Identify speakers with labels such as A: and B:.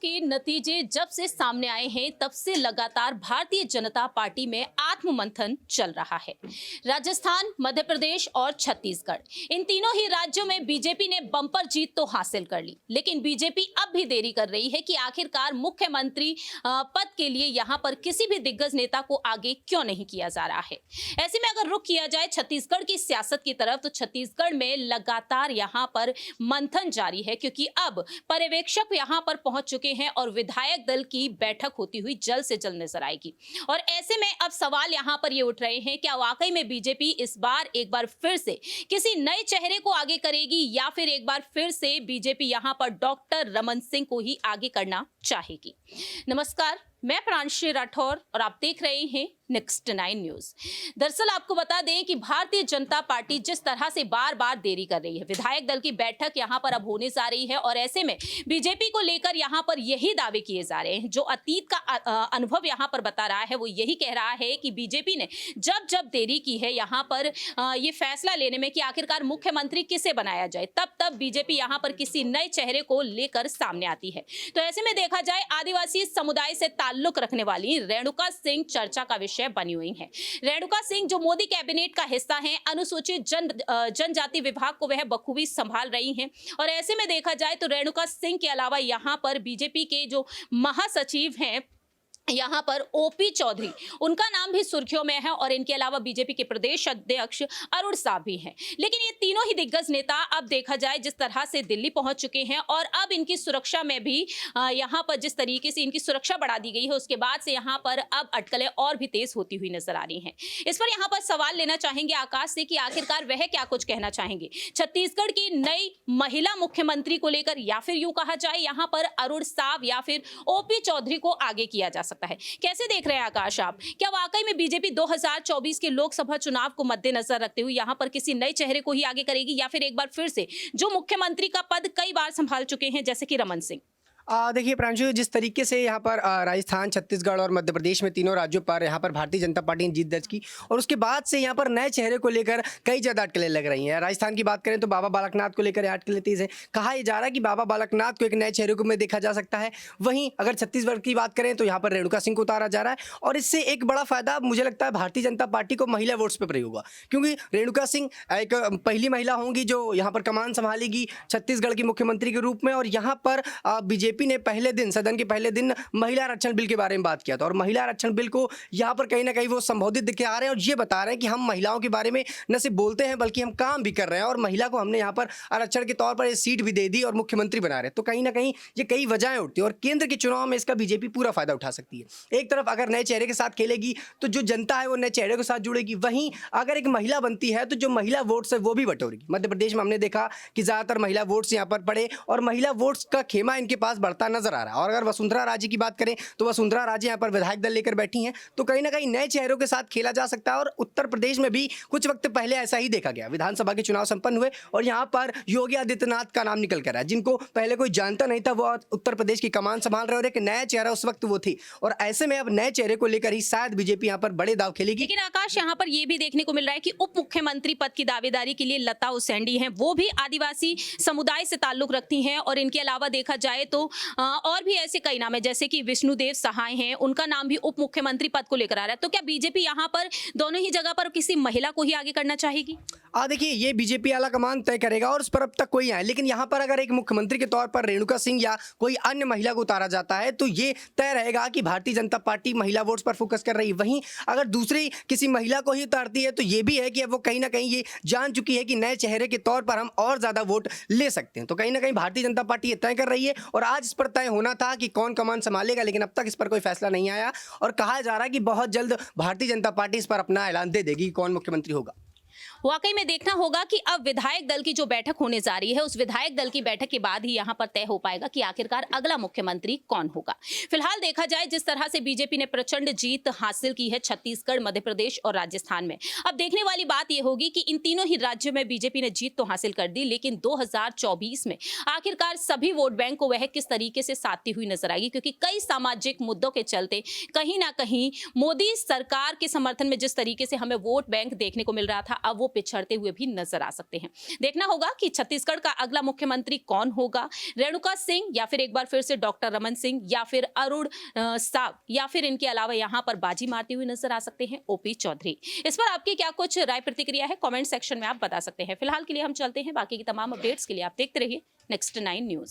A: के नतीजे जब से सामने आए हैं तब से लगातार भारतीय जनता पार्टी में आत्ममंथन चल रहा है। राजस्थान, मध्य प्रदेश और छत्तीसगढ़ इन तीनों ही राज्यों में बीजेपी ने बम्पर जीत तो हासिल कर ली, लेकिन बीजेपी अब भी देरी कर रही है कि आखिरकार मुख्यमंत्री पद के लिए यहां पर किसी भी दिग्गज नेता को आगे क्यों नहीं किया जा रहा है। ऐसे में अगर रुख किया जाए छत्तीसगढ़ की सियासत की तरफ, तो छत्तीसगढ़ में लगातार यहां पर मंथन जारी है, क्योंकि अब पर्यवेक्षक यहां पर पहुंच चुके हैं और विधायक दल की बैठक होती हुई जल्द से जल्द नजर आएगी। और ऐसे में अब सवाल यहां पर ये उठ रहे हैं, क्या वाकई में बीजेपी इस बार एक बार फिर से किसी नए चेहरे को आगे करेगी, या फिर एक बार फिर से बीजेपी यहां पर डॉक्टर रमन सिंह को ही आगे करना चाहेगी। नमस्कार, मैं प्रांशी राठौर और आप देख रहे हैं नेक्स्ट 9 न्यूज। दरअसल आपको बता दें कि भारतीय जनता पार्टी जिस तरह से बार बार देरी कर रही है, विधायक दल की बैठक यहां पर अब होने जा रही है और ऐसे में बीजेपी को लेकर यहां पर यही दावे किए जा रहे हैं। जो अतीत का अनुभव यहां पर बता रहा है वो यही कह रहा है कि बीजेपी ने जब जब देरी की है यहां पर ये फैसला लेने में कि आखिरकार मुख्यमंत्री किसे बनाया जाए, तब तब बीजेपी यहां पर किसी नए चेहरे को लेकर सामने आती है। तो ऐसे में देखा जाए, आदिवासी समुदाय से ताल्लुक रखने वाली रेणुका सिंह चर्चा का विषय बनी हुई हैं। रेणुका सिंह जो मोदी कैबिनेट का हिस्सा हैं, अनुसूचित जनजाति विभाग को वह बखूबी संभाल रही हैं। और ऐसे में देखा जाए तो रेणुका सिंह के अलावा यहां पर बीजेपी के जो महासचिव हैं यहां पर ओपी चौधरी, उनका नाम भी सुर्खियों में है और इनके अलावा बीजेपी के प्रदेश अध्यक्ष अरुण साह भी हैं। लेकिन ये तीनों ही दिग्गज नेता अब देखा जाए जिस तरह से दिल्ली पहुंच चुके हैं और अब इनकी सुरक्षा में भी यहां पर जिस तरीके से इनकी सुरक्षा बढ़ा दी गई है, उसके बाद से यहां पर अब अटकलें और भी तेज होती हुई नजर आ रही हैं। इस पर यहां पर सवाल लेना चाहेंगे आकाश से कि आखिरकार वह क्या कुछ कहना चाहेंगे छत्तीसगढ़ की नई महिला मुख्यमंत्री को लेकर, या फिर यूं कहा जाए यहां पर अरुण साह या फिर ओपी चौधरी को आगे किया जा सकता है। कैसे देख रहे हैं आकाश आप? क्या वाकई में बीजेपी 2024 के लोकसभा चुनाव को मद्देनजर रखते हुए यहां पर किसी नए चेहरे को ही आगे करेगी, या फिर एक बार फिर से जो मुख्यमंत्री का पद कई बार संभाल चुके हैं जैसे कि रमन सिंह?
B: देखिए प्रांशु, जिस तरीके से यहाँ पर राजस्थान, छत्तीसगढ़ और मध्य प्रदेश में तीनों राज्यों पर यहाँ पर भारतीय जनता पार्टी ने जीत दर्ज की और उसके बाद से यहाँ पर नए चेहरे को लेकर कई ज़्यादा अटकलें लग रही हैं। राजस्थान की बात करें तो बाबा बालकनाथ को लेकर अटकलें तेज है। कहा यह जा रहा है कि बाबा बालकनाथ को एक नए चेहरे को में देखा जा सकता है। वहीं अगर छत्तीसगढ़ की बात करें तो यहाँ पर रेणुका सिंह को उतारा जा रहा है और इससे एक बड़ा फायदा मुझे लगता है भारतीय जनता पार्टी को महिला वोट्स पर प्रयोग होगा, क्योंकि रेणुका सिंह एक पहली महिला होंगी जो यहाँ पर कमान संभालेगी छत्तीसगढ़ की मुख्यमंत्री के रूप में। और यहाँ पर बीजेपी ने पहले दिन, सदन के पहले दिन महिला आरक्षण बिल के बारे में बात किया था और महिला आरक्षण बिल को यहाँ पर कहीं ना कहीं वो संबोधित दिखे आ रहे हैं और ये बता रहे हैं कि हम महिलाओं के बारे में न सिर्फ बोलते हैं बल्कि हम काम भी कर रहे हैं और महिला को हमने यहाँ पर आरक्षण के तौर पर ये सीट भी दे दी और मुख्यमंत्री बना रहे हैं। तो कहीं ना कहीं ये कई वजहें उठती है और केंद्र के चुनाव में इसका बीजेपी पूरा फायदा उठा सकती है। एक तरफ अगर नए चेहरे के साथ खेलेगी तो जो जनता है वो नए चेहरे के साथ जुड़ेगी, वहीं अगर एक महिला बनती है तो जो महिला वोट्स है वो भी बटोरेगी। मध्य प्रदेश में हमने देखा कि ज्यादातर महिला वोट्स यहाँ पर पड़े और महिला वोट्स का खेमा इनके पास बढ़ता नजर आ रहा है। और अगर वसुंधरा राजे की बात करें तो वसुंधरा राजे यहाँ पर विधायक दल लेकर बैठी हैं, तो कहीं ना कहीं नए चेहरों के साथ खेला जा सकता है। और उत्तर प्रदेश में भी कुछ वक्त पहले ऐसा ही देखा गया, विधानसभा के चुनाव संपन्न हुए और यहाँ पर योगी आदित्यनाथ का नाम निकल कर आया, जिनको पहले कोई जानता नहीं था, वो उत्तर प्रदेश की कमान संभाल रहे और एक नया चेहरा उस वक्त वो थी। और ऐसे में अब नए चेहरे को लेकर ही शायद बीजेपी यहाँ पर बड़े दाव खेलेगी।
A: लेकिन आकाश, यहाँ पर यह भी देखने को मिल रहा है कि उप मुख्यमंत्री पद की दावेदारी के लिए लता उसेंडी हैं, वो भी आदिवासी समुदाय से ताल्लुक रखती हैं। और इनके अलावा देखा जाए तो और भी ऐसे कई नाम है, जैसे कि विष्णुदेव सहाय हैं, उनका नाम भी उप मुख्यमंत्री पद को लेकर आ रहा है। तो क्या बीजेपी यहाँ पर दोनों ही जगह पर किसी महिला को ही आगे करना चाहेगी?
B: देखिए, ये बीजेपी आला कमान तय करेगा और उस पर अब तक कोई आए, लेकिन यहाँ पर अगर एक मुख्यमंत्री के तौर पर रेणुका सिंह या कोई अन्य महिला को उतारा जाता है तो ये तय रहेगा कि भारतीय जनता पार्टी महिला वोट्स पर फोकस कर रही है। वहीं अगर दूसरी किसी महिला को ही उतारती है तो ये भी है कि अब वो कहीं ना कहीं ये जान चुकी है कि नए चेहरे के तौर पर हम और ज्यादा वोट ले सकते हैं। तो कहीं ना कहीं भारतीय जनता पार्टी ये तय कर रही है और आज इस पर तय होना था कि कौन कमान संभालेगा, लेकिन अब तक इस पर कोई फैसला नहीं आया और कहा जा रहा है कि बहुत जल्द भारतीय जनता पार्टी इस पर अपना ऐलान दे देगी कौन मुख्यमंत्री होगा।
A: वाकई में देखना होगा कि अब विधायक दल की जो बैठक होने जा रही है, उस विधायक दल की बैठक के बाद ही यहां पर तय हो पाएगा कि आखिरकार अगला मुख्यमंत्री कौन होगा। फिलहाल देखा जाए जिस तरह से बीजेपी ने प्रचंड जीत हासिल की है छत्तीसगढ़, मध्य प्रदेश और राजस्थान में, अब देखने वाली बात यह होगी कि इन तीनों ही राज्यों में बीजेपी ने जीत तो हासिल कर दी, लेकिन 2024 में आखिरकार सभी वोट बैंक को वह किस तरीके से साधती हुई नजर आएगी, क्योंकि कई सामाजिक मुद्दों के चलते कहीं ना कहीं मोदी सरकार के समर्थन में जिस तरीके से हमें वोट बैंक देखने को मिल रहा था, अब वो पिछड़ते हुए भी नजर आ सकते हैं। देखना होगा कि छत्तीसगढ़ का अगला मुख्यमंत्री कौन होगा, रेणुका सिंह या फिर एक बार फिर से डॉक्टर रमन सिंह या फिर अरुण साव या फिर इनके अलावा यहाँ पर बाजी मारते हुए नजर आ सकते हैं ओपी चौधरी। इस पर आपकी क्या कुछ राय प्रतिक्रिया है, कमेंट सेक्शन में आप बता सकते हैं। फिलहाल के लिए हम चलते हैं, बाकी की तमाम अपडेट्स के लिए आप देखते रहिए नेक्स्ट 9 न्यूज।